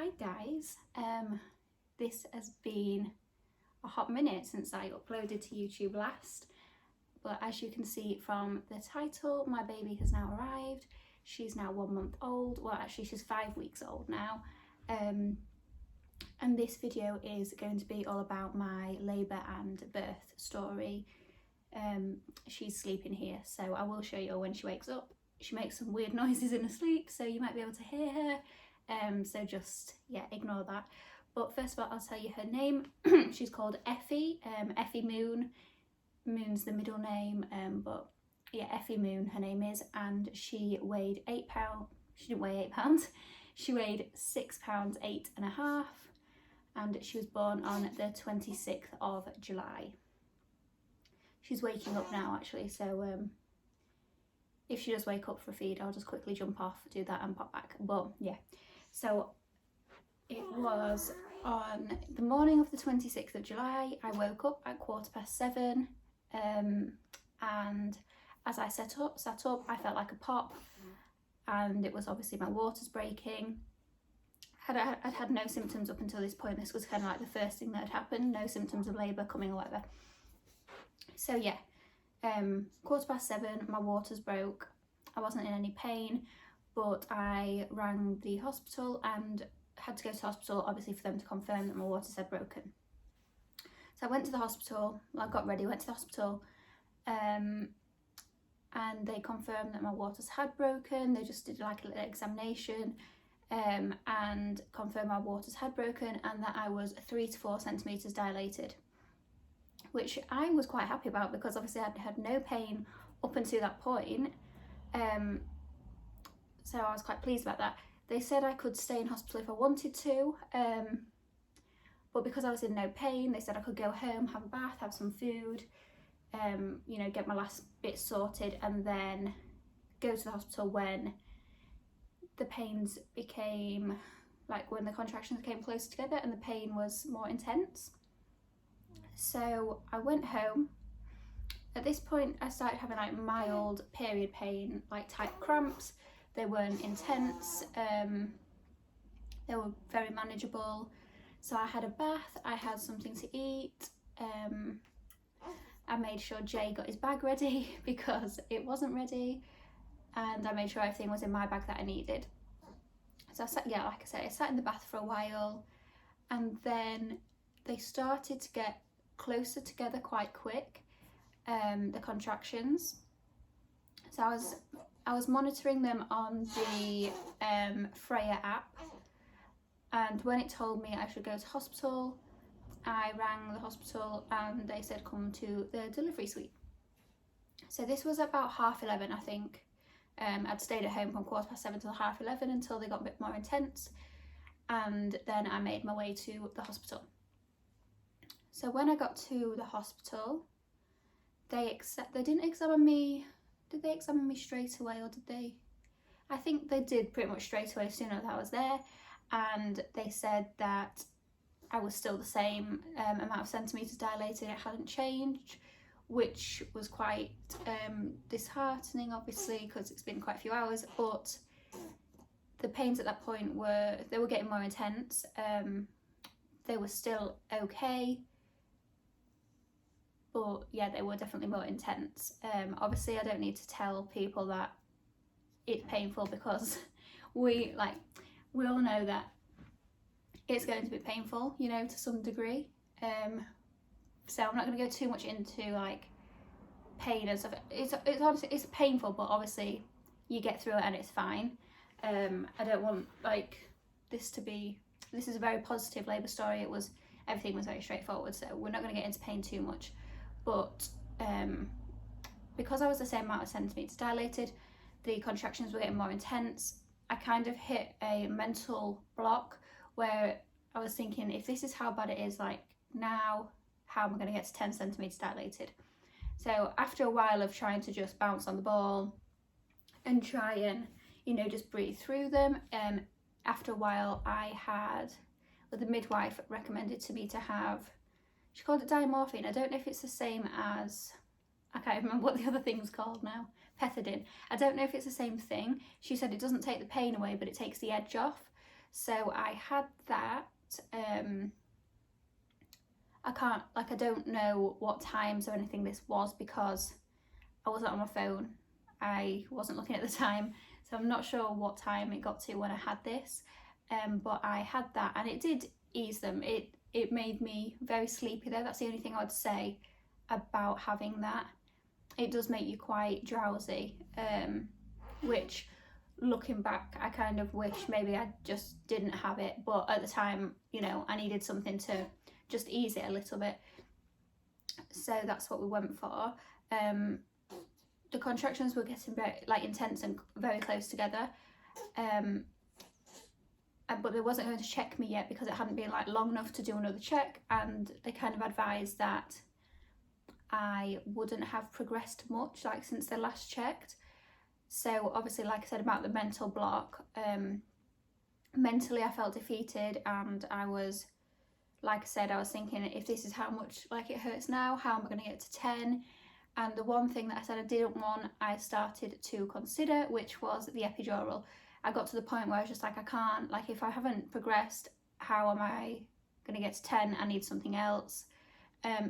Hi guys, this has been a hot minute since I uploaded to YouTube last, but as you can see from the title, my baby has now arrived. She's now 1 month old, well actually she's 5 weeks old now, and this video is going to be all about my labour and birth story. She's sleeping here, so I will show you when she wakes up. She makes some weird noises in her sleep, so you might be able to hear her. So just, yeah, ignore that. But first of all, I'll tell you her name. She's called Effie, Effie Moon. Moon's the middle name, but yeah, Effie Moon, her name is, and she weighed 8 pounds. She didn't weigh 8 pounds. She weighed 6 pounds 8.5, and she was born on the 26th of July. She's waking up now, actually, so if she does wake up for a feed, I'll just quickly jump off, do that and pop back. But yeah, so it was on the morning of the 26th of July. I woke up at 7:15, and as I sat up, I felt like a pop, and it was obviously my water's breaking. I'd had no symptoms up until this point. This was kind of like the first thing that had happened, no symptoms of labour coming or whatever. So yeah, 7:15, my waters broke. I wasn't in any pain, but I rang the hospital and had to go to the hospital, obviously, for them to confirm that my waters had broken. So I went to the hospital, I got ready, went to the hospital, and they confirmed that my waters had broken. They just did like a little examination, and confirmed my waters had broken and that I was 3 to 4 centimetres dilated, which I was quite happy about because obviously I'd had no pain up until that point. So I was quite pleased about that. They said I could stay in hospital if I wanted to, but because I was in no pain, they said I could go home, have a bath, have some food, you know, get my last bit sorted, and then go to the hospital when the pains became, like when the contractions came closer together and the pain was more intense. So I went home. At this point I started having like mild period pain, like tight cramps. They weren't intense, they were very manageable. So I had a bath, I had something to eat, I made sure Jay got his bag ready because it wasn't ready, and I made sure everything was in my bag that I needed. So I sat, yeah, like I said, I sat in the bath for a while, and then they started to get closer together quite quick, the contractions. So I was monitoring them on the Freya app, and when it told me I should go to hospital, I rang the hospital and they said come to the delivery suite. So this was about 11:30, I think. I'd stayed at home from 7:15 till 11:30 until they got a bit more intense, and then I made my way to the hospital. So when I got to the hospital, they didn't examine me. Did they examine me straight away, or did they? I think they did pretty much straight away as soon as I was there, and they said that I was still the same amount of centimetres dilated, it hadn't changed, which was quite disheartening, obviously, because it's been quite a few hours, but the pains at that point were getting more intense. They were still okay, but yeah, they were definitely more intense. Obviously I don't need to tell people that it's painful because we all know that it's going to be painful, you know, to some degree. So I'm not going to go too much into like pain and stuff. It's honestly, it's painful, but obviously you get through it and it's fine. I don't want like this is a very positive labour story. Everything was very straightforward, so we're not going to get into pain too much. But because I was the same amount of centimetres dilated, the contractions were getting more intense. I kind of hit a mental block where I was thinking, if this is how bad it is, like now, how am I going to get to 10 centimetres dilated? So after a while of trying to just bounce on the ball and try and, you know, just breathe through them, after a while the midwife recommended to me to have, she called it diamorphine. I don't know if it's the same as, I can't remember what the other thing's called now, pethidine. I don't know if it's the same thing. She said it doesn't take the pain away, but it takes the edge off. So I had that. I don't know what times or anything this was because I wasn't on my phone. I wasn't looking at the time, so I'm not sure what time it got to when I had this. But I had that, and it did ease them. It made me very sleepy though. That's the only thing I would say about having that. It does make you quite drowsy, which, looking back, I kind of wish maybe I just didn't have it, but at the time, you know, I needed something to just ease it a little bit, so that's what we went for. The contractions were getting very intense and very close together, but they wasn't going to check me yet because it hadn't been long enough to do another check, and they kind of advised that I wouldn't have progressed much since they last checked. So obviously, like I said about the mental block, mentally I felt defeated, and I was, like I said, I was thinking, if this is how much it hurts now, how am I going to get to 10? And the one thing that I said I didn't want, I started to consider, which was the epidural. I got to the point where I was just I can't, if I haven't progressed, how am I going to get to 10? I need something else.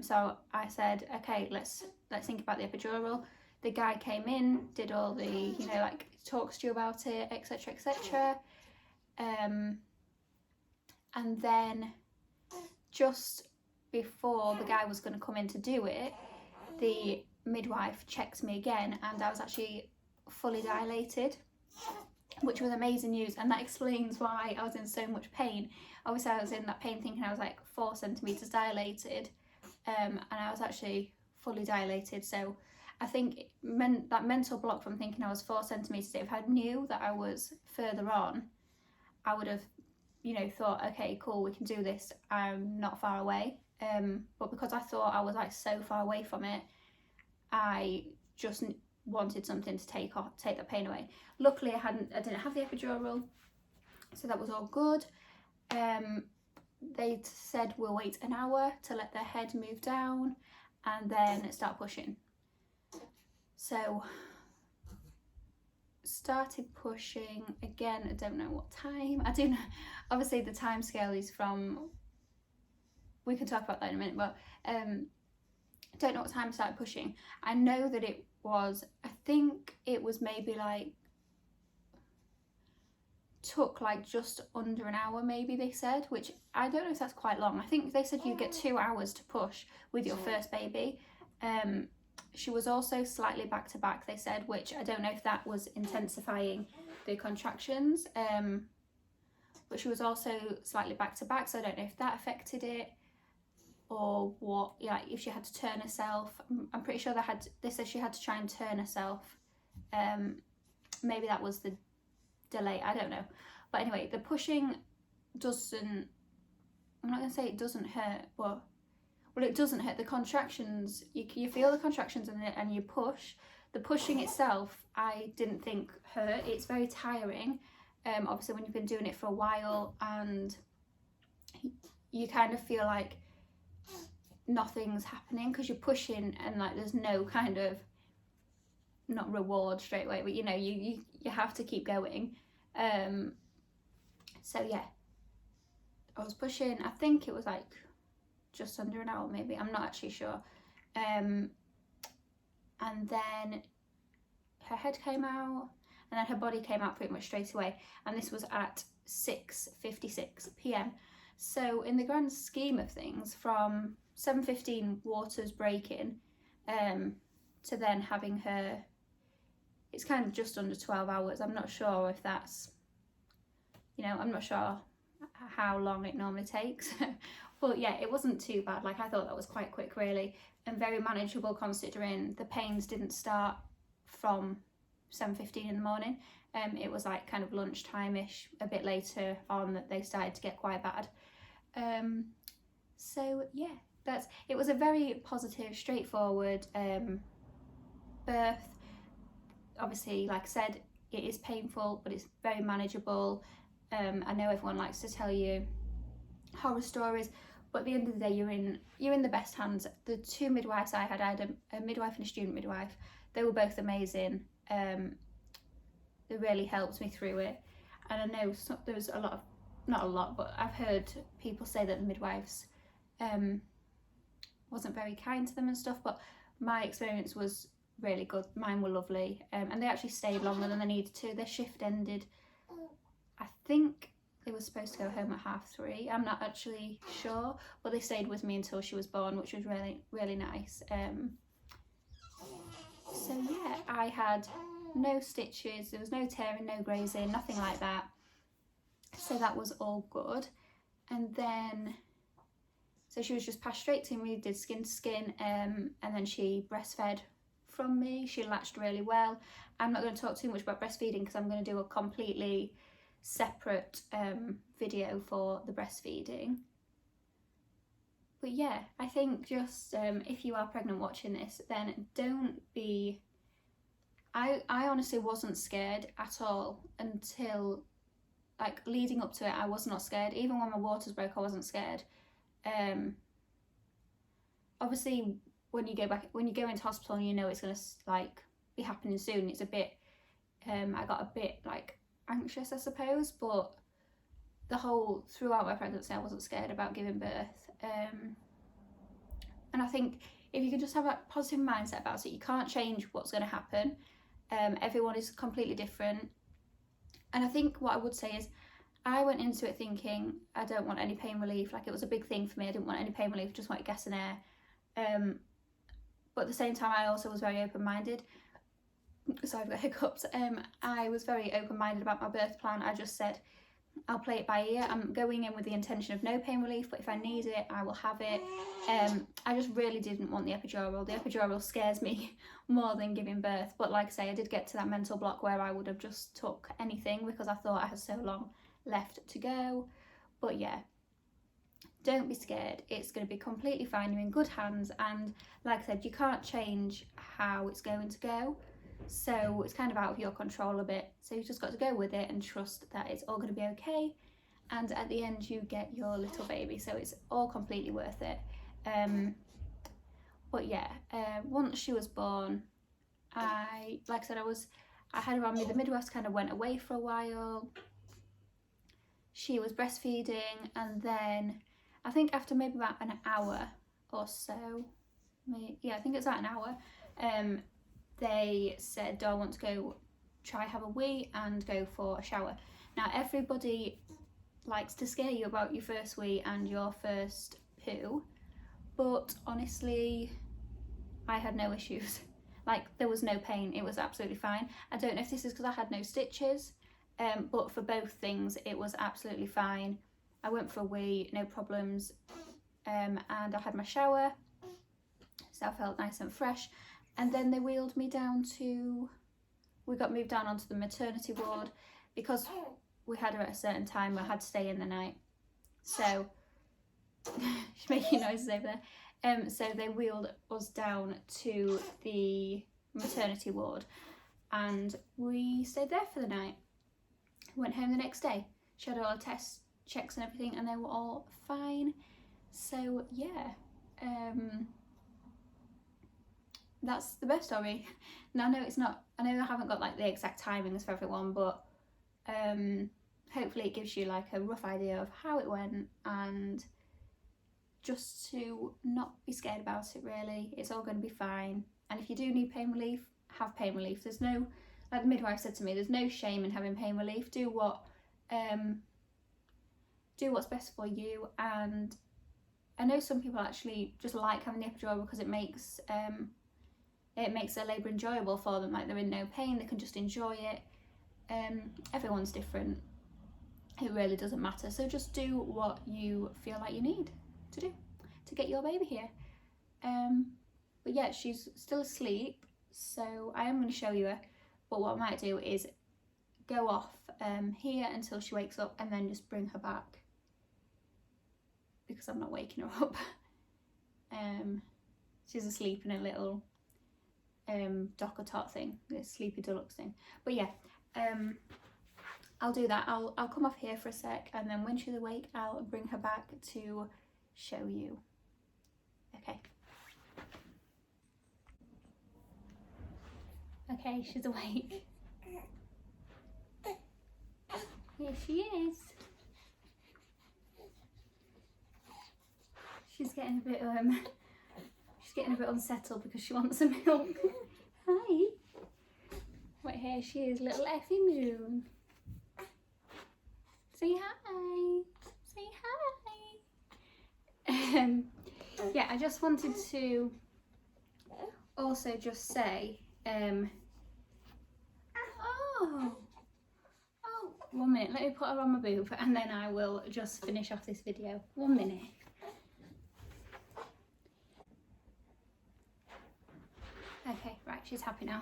So I said, okay, let's think about the epidural. The guy came in, did all the, talks to you about it, etc., etc. And then just before the guy was going to come in to do it, the midwife checked me again, and I was actually fully dilated, which was amazing news, and that explains why I was in so much pain. Obviously, I was in that pain thinking I was 4 centimeters dilated, and I was actually fully dilated. So I think that mental block from thinking I was 4 centimeters, if I knew that I was further on, I would have, thought, okay, cool, we can do this, I'm not far away. But because I thought I was so far away from it, I just wanted something to take the pain away. Luckily, I didn't have the epidural, so that was all good. They said we'll wait an hour to let their head move down and then start pushing. So started pushing again. I don't know what time. I do know, obviously the time scale is from, we can talk about that in a minute, but don't know what time I started pushing. I know that it was, I think it was maybe took just under an hour, maybe they said, which I don't know if that's quite long. I think they said you get 2 hours to push with your first baby. She was also slightly back to back, they said, which I don't know if that was intensifying the contractions, but she was also slightly back to back, so I don't know if that affected it or what, if she had to turn herself. I'm pretty sure they said she had to try and turn herself. Maybe that was the delay, I don't know. But anyway, the pushing doesn't, I'm not going to say it doesn't hurt, but it doesn't hurt. The contractions, you feel the contractions and you push. The pushing itself, I didn't think hurt. It's very tiring, obviously when you've been doing it for a while, and you kind of feel like nothing's happening because you're pushing and there's no kind of, not reward straight away, but you have to keep going. So yeah, I was pushing, I think it was just under an hour maybe, I'm not actually sure. And then her head came out, and then her body came out pretty much straight away, and this was at 6:56 p.m. So in the grand scheme of things, from 7:15 waters breaking to then having her, it's kind of just under 12 hours. I'm not sure if that's, I'm not sure how long it normally takes. But yeah, it wasn't too bad. I thought that was quite quick really, and very manageable considering the pains didn't start from 7:15 in the morning. It was kind of lunchtime-ish, a bit later on, that they started to get quite bad. So yeah, it was a very positive, straightforward birth. Obviously, like I said, it is painful, but it's very manageable. I know everyone likes to tell you horror stories, but at the end of the day, you're in the best hands. The 2 midwives I had a midwife and a student midwife. They were both amazing. They really helped me through it, and I know there was a lot of not a lot, but I've heard people say that the midwives wasn't very kind to them and stuff, but my experience was really good. Mine were lovely, and they actually stayed longer than they needed to. Their shift ended, I think they were supposed to go home at 3:30. I'm not actually sure, but they stayed with me until she was born, which was really, really nice. So yeah, I had no stitches, there was no tearing, no grazing, nothing like that. So that was all good. And then, so she was just passed straight to me, did skin to skin, and then she breastfed from me. She latched really well. I'm not going to talk too much about breastfeeding because I'm going to do a completely separate video for the breastfeeding. But yeah, I think just if you are pregnant watching this, then don't be... I honestly wasn't scared at all until, like, leading up to it. I was not scared. Even when my waters broke, I wasn't scared. Obviously, when you go into hospital and you know it's going to like be happening soon, it's a bit I got a bit like anxious, I suppose, but throughout my pregnancy I wasn't scared about giving birth. And I think if you can just have a positive mindset about it, you can't change what's going to happen. Everyone is completely different. And I think what I would say is, I went into it thinking I don't want any pain relief. Like, it was a big thing for me. I didn't want any pain relief, just wanted gas and air. But at the same time, I also was very open-minded. Sorry, I've got hiccups. I was very open-minded about my birth plan. I just said, I'll play it by ear. I'm going in with the intention of no pain relief, but if I need it, I will have it. I just really didn't want the epidural. The epidural scares me more than giving birth. But like I say, I did get to that mental block where I would have just took anything because I thought I had so long left to go. But yeah, don't be scared. It's going to be completely fine. You're in good hands. And like I said, you can't change how it's going to go. So it's kind of out of your control a bit. So you've just got to go with it and trust that it's all going to be okay. And at the end, you get your little baby. So it's all completely worth it. But yeah, once she was born, I had her on me. The midwife kind of went away for a while. She was breastfeeding, and then I think after maybe about an hour or so, I think it's about an hour, they said, do I want to go try have a wee and go for a shower? Now, everybody likes to scare you about your first wee and your first poo, but honestly, I had no issues. Like, there was no pain. It was absolutely fine. I don't know if this is because I had no stitches, but for both things, it was absolutely fine. I went for a wee, no problems, and I had my shower, so I felt nice and fresh. And then they wheeled me down we got moved down onto the maternity ward because we had her at a certain time. I had to stay in the night. So, she's making noises over there. So they wheeled us down to the maternity ward and we stayed there for the night. Went home the next day. She had all her tests, checks and everything, and they were all fine. So yeah, that's the birth story. Now, I know I haven't got like the exact timings for everyone, but hopefully it gives you like a rough idea of how it went, and just to not be scared about it really. It's all going to be fine. And if you do need pain relief, have pain relief. There's no, like the midwife said to me, there's no shame in having pain relief. Do what's best for you. And I know some people actually just like having the epidural because it makes their labour enjoyable for them. Like, they're in no pain, they can just enjoy it. Everyone's different. It really doesn't matter. So just do what you feel like you need to do to get your baby here. But yeah, she's still asleep, so I am going to show you her. But what I might do is go off here until she wakes up and then just bring her back because I'm not waking her up. She's asleep in a little docker tot thing, this sleepy deluxe thing. But yeah, I'll do that. I'll come off here for a sec, and then when she's awake I'll bring her back to show you. Okay. Okay, she's awake. Here she is. She's getting a bit unsettled because she wants some milk. Hi. Right, here she is, little Effie Moon. Say hi. Say hi. Yeah, I just wanted to also just say, oh, 1 minute, let me put her on my boob and then I will just finish off this video. 1 minute. Okay, right, she's happy now.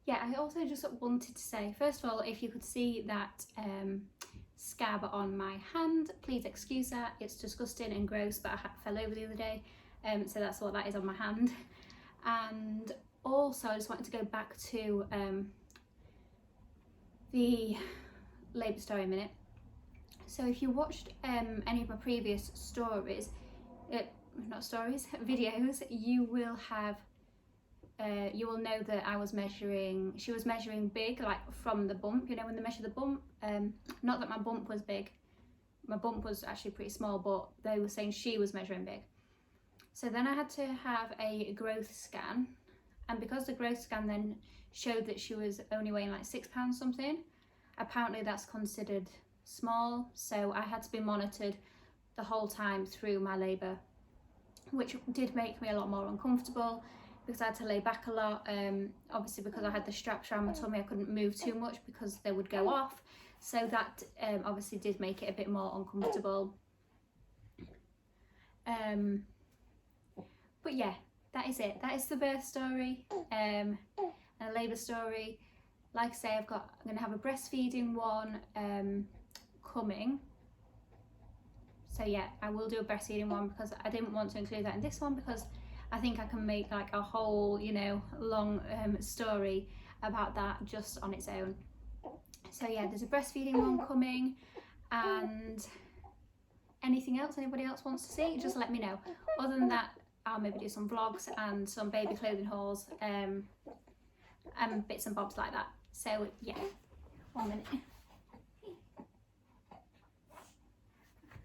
Yeah, I also just wanted to say, first of all, if you could see that scab on my hand, please excuse that. It's disgusting and gross, but I fell over the other day, so that's what that is on my hand. And also, I just wanted to go back to the labour story a minute. So if you watched any of my previous stories, not stories, videos, you will have you will know that she was measuring big, like from the bump, you know, when they measure the bump. Not that my bump was big, my bump was actually pretty small, but they were saying she was measuring big. So then I had to have a growth scan, and because the growth scan then showed that she was only weighing like 6 pounds something, apparently that's considered small, so I had to be monitored the whole time through my labour, which did make me a lot more uncomfortable because I had to lay back a lot. Obviously because I had the straps around my tummy, I couldn't move too much because they would go off, so that obviously did make it a bit more uncomfortable. But yeah, that is it. That is the birth story and a labour story. Like I say, I'm going to have a breastfeeding one coming. So yeah, I will do a breastfeeding one because I didn't want to include that in this one because I think I can make like a whole, you know, long story about that just on its own. So yeah, there's a breastfeeding one coming, and anything else anybody else wants to see, just let me know. Other than that, I'll maybe do some vlogs and some baby clothing hauls and bits and bobs like that. So yeah, 1 minute.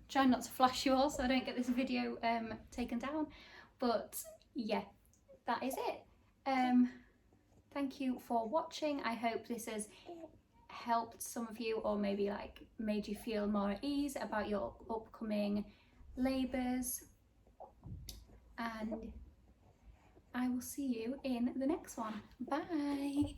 Trying not to flash you all so I don't get this video taken down, but yeah, that is it. Thank you for watching. I hope this has helped some of you, or maybe like made you feel more at ease about your upcoming labours, and I will see you in the next one. Bye.